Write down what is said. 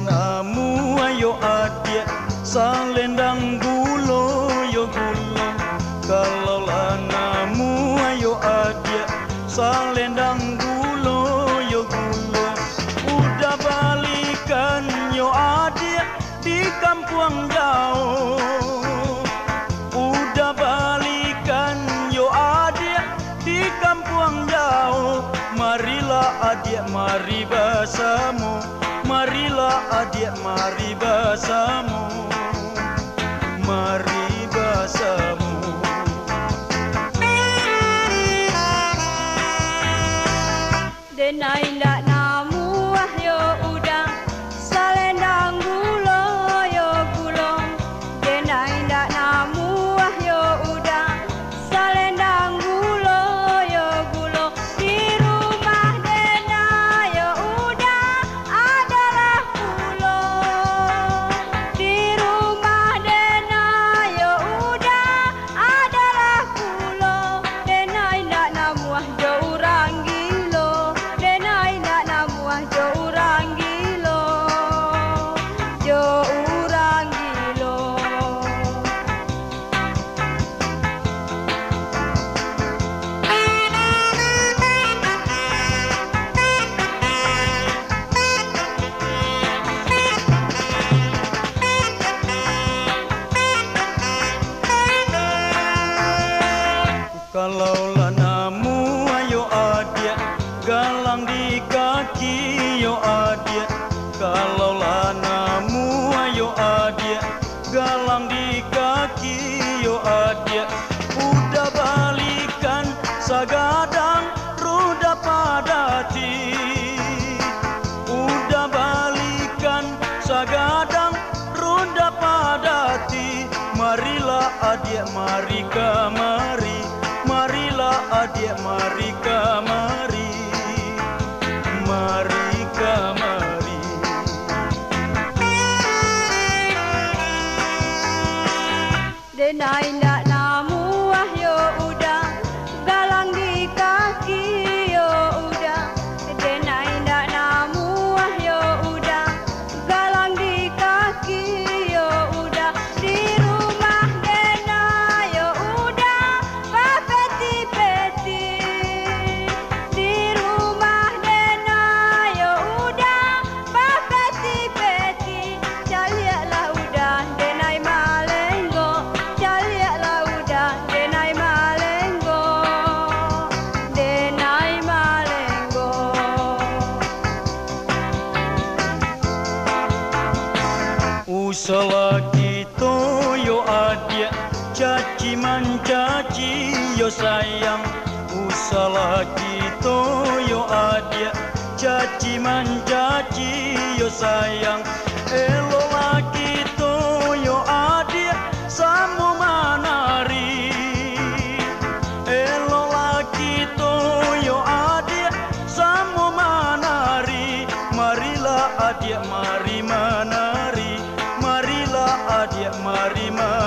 namu ayo adik, salendang gulo yo gulo. Kalau namu ayo adik, salendang gulo yo gulo. Udah balikan yo adik di kampung jauh. Udah balikan yo adik di kampung jauh. Marilah adik mari bersama, marilah adik mari bersama, mari bersama. Denai ndak namu yo udah, salendang gulo yo gulo. Denai ndak namu yo udah, salendang gulo yo gulo. Di rumah dena yo udah adalah pulo. Di rumah dena yo udah adalah pulo. Denai ndak namu yo urang gilo. Denai ndak namu jo urang gilo. Jo urang gilo. Kalau namu ayo adik, galang di kaki yo adik. Kalau namu ayo adik, galang di kaki yo adik. Udah balikan sagadang ruda padati. Udah balikan sagadang ruda padati. Marilah adik mari kemari, marilah adik mari kemari, mari kemari. Denai ndak namu yo udah, galang di kaki yo udah. Denai ndak namu yo udah, galang di kaki yo udah. Di rumah dena yo udah bapeti-peti. Di rumah dena yo udah bapeti-peti. Caliaklah udah denai malenggo, caliaklah udah denai malenggo, denai malenggo. Usaha kita yo adik, caci mencaci yo sayang. Usaha kita yo adik, caci mencaci yo sayang. Elolah kita yo adik, sama menari. Elolah kita yo adik, sama menari. Marilah adik mari menari, marilah adik mari menari.